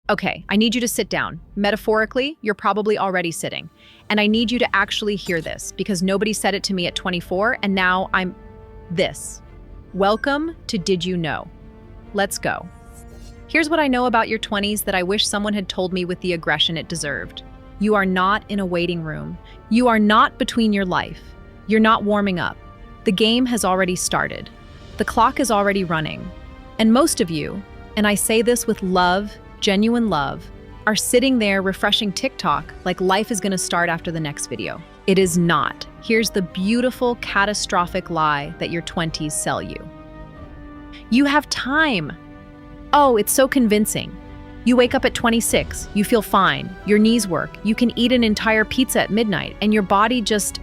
Okay, I need you to sit down. Metaphorically, you're probably already sitting. And I need you to actually hear this because nobody said it to me at 24 and now I'm this. Welcome to Did You Know? Let's go. Here's what I know about your 20s that I wish someone had told me with the aggression it deserved. You are not in a waiting room. You are not between your life. You're not warming up. The game has already started. The clock is already running. And most of you, and I say this with love, genuine love, are sitting there refreshing TikTok like life is gonna start after the next video. It is not. Here's the beautiful, catastrophic lie that your 20s sell you. You have time. Oh, it's so convincing. You wake up at 26, you feel fine, your knees work, you can eat an entire pizza at midnight, and your body just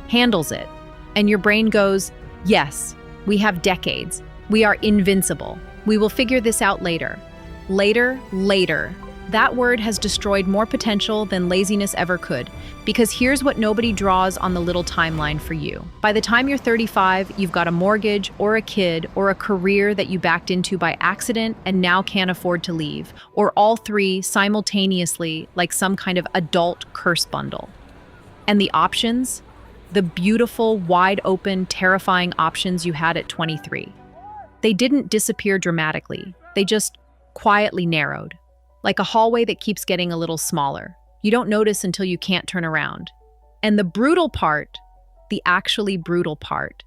handles it. And your brain goes, yes, we have decades. We are invincible. We will figure this out later. Later. That word has destroyed more potential than laziness ever could, because here's what nobody draws on the little timeline for you. By the time you're 35, you've got a mortgage or a kid or a career that you backed into by accident and now can't afford to leave, or all three simultaneously like some kind of adult curse bundle. And the options? The beautiful, wide open, terrifying options you had at 23. They didn't disappear dramatically. They just quietly narrowed. Like a hallway that keeps getting a little smaller. You don't notice until you can't turn around. And the brutal part, the actually brutal part,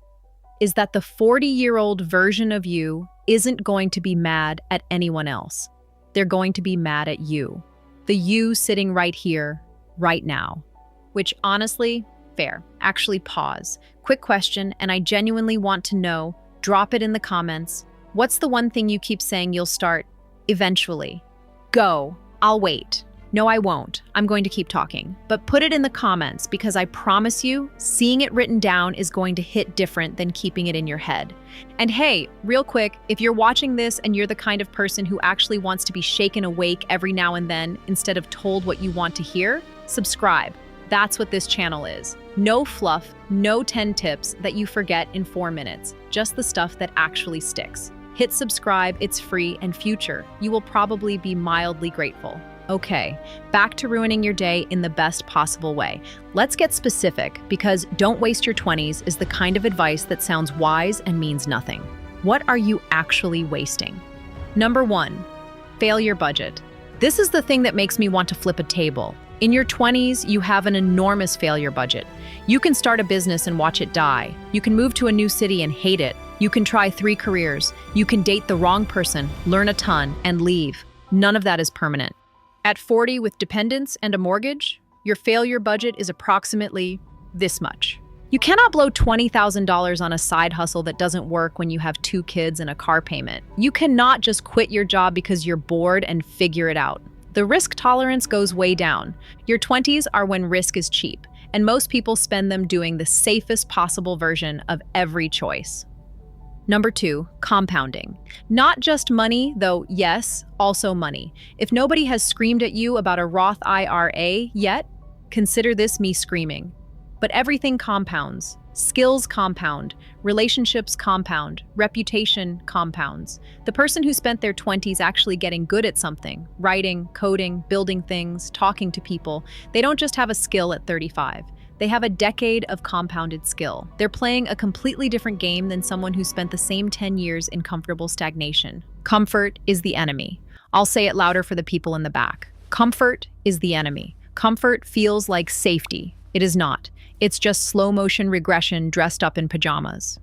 is that the 40-year-old version of you isn't going to be mad at anyone else. They're going to be mad at you. The you sitting right here, right now. Which honestly, fair. Actually, pause. Quick question, and I genuinely want to know, drop it in the comments. What's the one thing you keep saying you'll start eventually? Go. I'll wait. No, I won't. I'm going to keep talking. But put it in the comments because I promise you, seeing it written down is going to hit different than keeping it in your head. And hey, real quick, if you're watching this and you're the kind of person who actually wants to be shaken awake every now and then instead of told what you want to hear, subscribe. That's what this channel is. No fluff, no 10 tips that you forget in 4 minutes. Just the stuff that actually sticks. Hit subscribe, it's free, and future, you will probably be mildly grateful. Okay, back to ruining your day in the best possible way. Let's get specific, because don't waste your 20s is the kind of advice that sounds wise and means nothing. What are you actually wasting? Number 1, failure budget. This is the thing that makes me want to flip a table. In your 20s, you have an enormous failure budget. You can start a business and watch it die. You can move to a new city and hate it. You can try 3 careers. You can date the wrong person, learn a ton, and leave. None of that is permanent. At 40 with dependents and a mortgage, your failure budget is approximately this much. You cannot blow $20,000 on a side hustle that doesn't work when you have 2 kids and a car payment. You cannot just quit your job because you're bored and figure it out. The risk tolerance goes way down. Your 20s are when risk is cheap, and most people spend them doing the safest possible version of every choice. Number 2, compounding. Not just money, though yes, also money. If nobody has screamed at you about a Roth IRA yet, consider this me screaming. But everything compounds. Skills compound, relationships compound, reputation compounds. The person who spent their 20s actually getting good at something, writing, coding, building things, talking to people, they don't just have a skill at 35. They have a decade of compounded skill. They're playing a completely different game than someone who spent the same 10 years in comfortable stagnation. Comfort is the enemy. I'll say it louder for the people in the back. Comfort is the enemy. Comfort feels like safety. It is not. It's just slow motion regression dressed up in pajamas.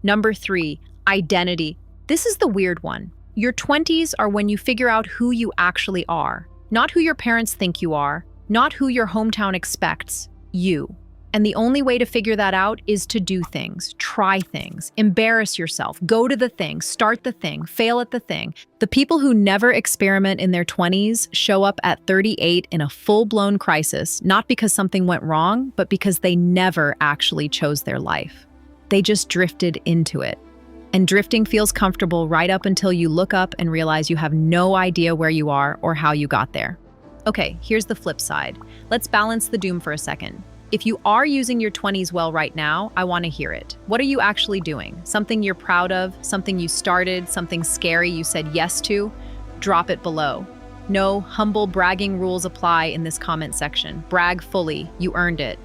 Number 3, identity. This is the weird one. Your 20s are when you figure out who you actually are, not who your parents think you are, not who your hometown expects, you. And the only way to figure that out is to do things, try things, embarrass yourself, go to the thing, start the thing, fail at the thing. The people who never experiment in their 20s show up at 38 in a full-blown crisis, not because something went wrong, but because they never actually chose their life. They just drifted into it. And drifting feels comfortable right up until you look up and realize you have no idea where you are or how you got there. Okay, here's the flip side. Let's balance the doom for a second. If you are using your 20s well right now, I want to hear it. What are you actually doing? Something you're proud of, something you started, something scary you said yes to? Drop it below. No humble bragging rules apply in this comment section. Brag fully. You earned it.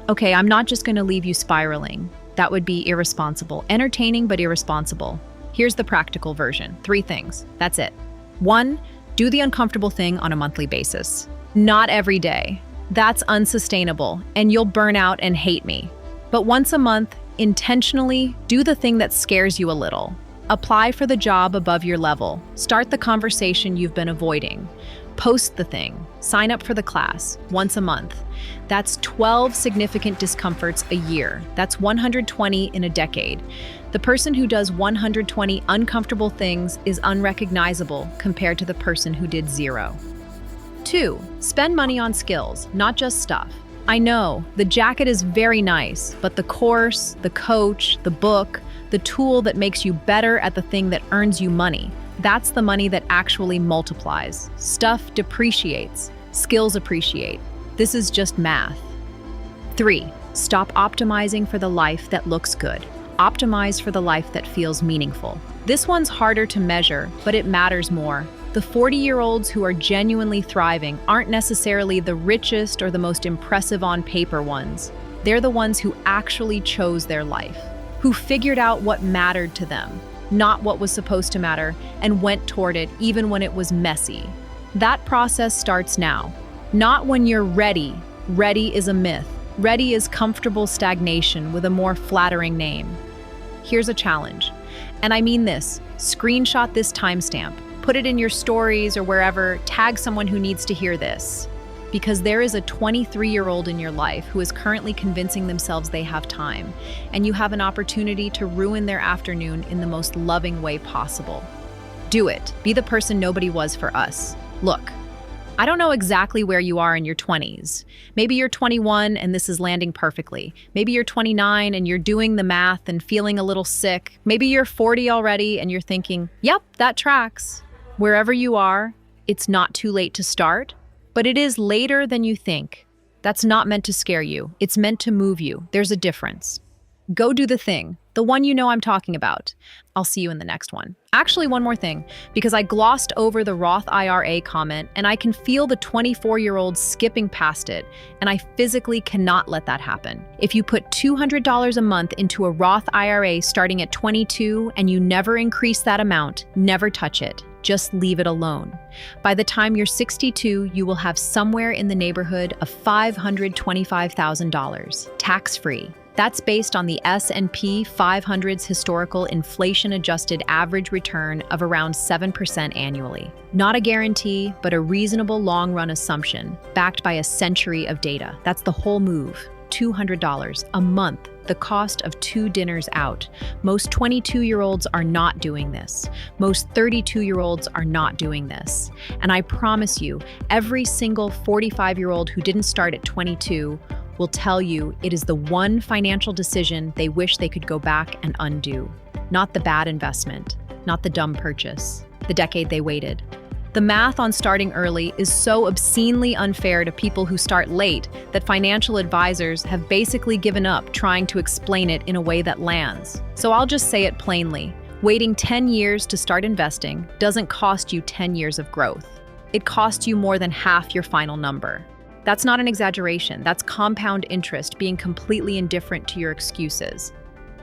Okay, I'm not just going to leave you spiraling. That would be irresponsible. Entertaining, but irresponsible. Here's the practical version. 3 things. That's it. 1, do the uncomfortable thing on a monthly basis. Not every day. That's unsustainable, and you'll burn out and hate me. But once a month, intentionally do the thing that scares you a little. Apply for the job above your level. Start the conversation you've been avoiding. Post the thing. Sign up for the class once a month. That's 12 significant discomforts a year. That's 120 in a decade. The person who does 120 uncomfortable things is unrecognizable compared to the person who did 0. 2, spend money on skills, not just stuff. I know, the jacket is very nice, but the course, the coach, the book, the tool that makes you better at the thing that earns you money, that's the money that actually multiplies. Stuff depreciates, skills appreciate. This is just math. 3, stop optimizing for the life that looks good. Optimize for the life that feels meaningful. This one's harder to measure, but it matters more. The 40-year-olds who are genuinely thriving aren't necessarily the richest or the most impressive on paper ones. They're the ones who actually chose their life, who figured out what mattered to them, not what was supposed to matter, and went toward it even when it was messy. That process starts now, not when you're ready. Ready is a myth. Ready is comfortable stagnation with a more flattering name. Here's a challenge, and I mean this. Screenshot this timestamp. Put it in your stories or wherever, tag someone who needs to hear this. Because there is a 23-year-old in your life who is currently convincing themselves they have time, and you have an opportunity to ruin their afternoon in the most loving way possible. Do it. Be the person nobody was for us. Look, I don't know exactly where you are in your 20s. Maybe you're 21 and this is landing perfectly. Maybe you're 29 and you're doing the math and feeling a little sick. Maybe you're 40 already and you're thinking, yep, that tracks. Wherever you are, it's not too late to start, but it is later than you think. That's not meant to scare you. It's meant to move you. There's a difference. Go do the thing, the one you know I'm talking about. I'll see you in the next one. Actually, one more thing, because I glossed over the Roth IRA comment and I can feel the 24-year-olds skipping past it, and I physically cannot let that happen. If you put $200 a month into a Roth IRA starting at 22 and you never increase that amount, never touch it. Just leave it alone. By the time you're 62, you will have somewhere in the neighborhood of $525,000, tax-free. That's based on the S&P 500's historical inflation-adjusted average return of around 7% annually. Not a guarantee, but a reasonable long-run assumption, backed by a century of data. That's the whole move. $200 a month, the cost of 2 dinners out. Most 22-year-olds are not doing this. Most 32-year-olds are not doing this. And I promise you, every single 45-year-old who didn't start at 22 will tell you it is the one financial decision they wish they could go back and undo. Not the bad investment, not the dumb purchase, the decade they waited. The math on starting early is so obscenely unfair to people who start late that financial advisors have basically given up trying to explain it in a way that lands. So I'll just say it plainly. Waiting 10 years to start investing doesn't cost you 10 years of growth. It costs you more than half your final number. That's not an exaggeration. That's compound interest being completely indifferent to your excuses.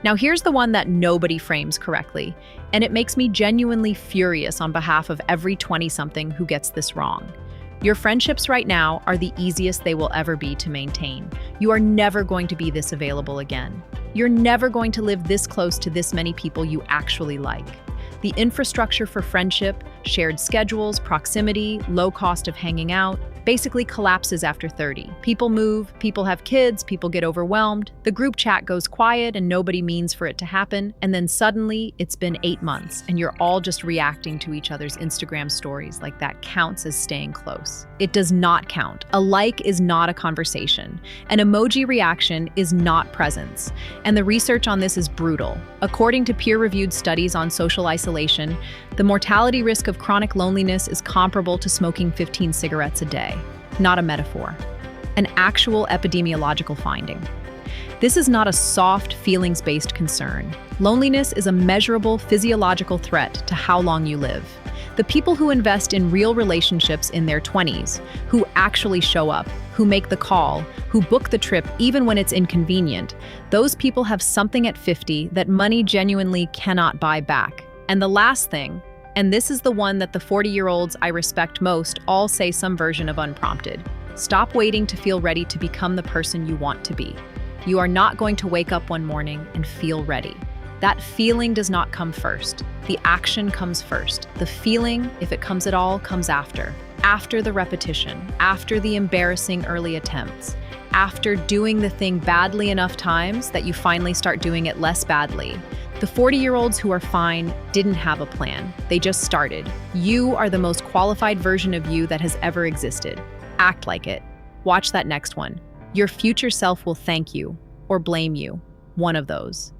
Now here's the one that nobody frames correctly, and it makes me genuinely furious on behalf of every 20-something who gets this wrong. Your friendships right now are the easiest they will ever be to maintain. You are never going to be this available again. You're never going to live this close to this many people you actually like. The infrastructure for friendship, shared schedules, proximity, low cost of hanging out, basically collapses after 30. People move, people have kids, people get overwhelmed, the group chat goes quiet and nobody means for it to happen, and then suddenly it's been 8 months and you're all just reacting to each other's Instagram stories like that counts as staying close. It does not count. A like is not a conversation. An emoji reaction is not presence. And the research on this is brutal. According to peer-reviewed studies on social isolation, the mortality risk of chronic loneliness is comparable to smoking 15 cigarettes a day. Not a metaphor. An actual epidemiological finding. This is not a soft, feelings-based concern. Loneliness is a measurable physiological threat to how long you live. The people who invest in real relationships in their 20s, who actually show up, who make the call, who book the trip even when it's inconvenient, those people have something at 50 that money genuinely cannot buy back. And the last thing, and this is the one that the 40-year-olds I respect most all say some version of unprompted: stop waiting to feel ready to become the person you want to be. You are not going to wake up one morning and feel ready. That feeling does not come first. The action comes first. The feeling, if it comes at all, comes after. After the repetition, after the embarrassing early attempts, after doing the thing badly enough times that you finally start doing it less badly. The 40-year-olds who are fine didn't have a plan. They just started. You are the most qualified version of you that has ever existed. Act like it. Watch that next one. Your future self will thank you or blame you. One of those.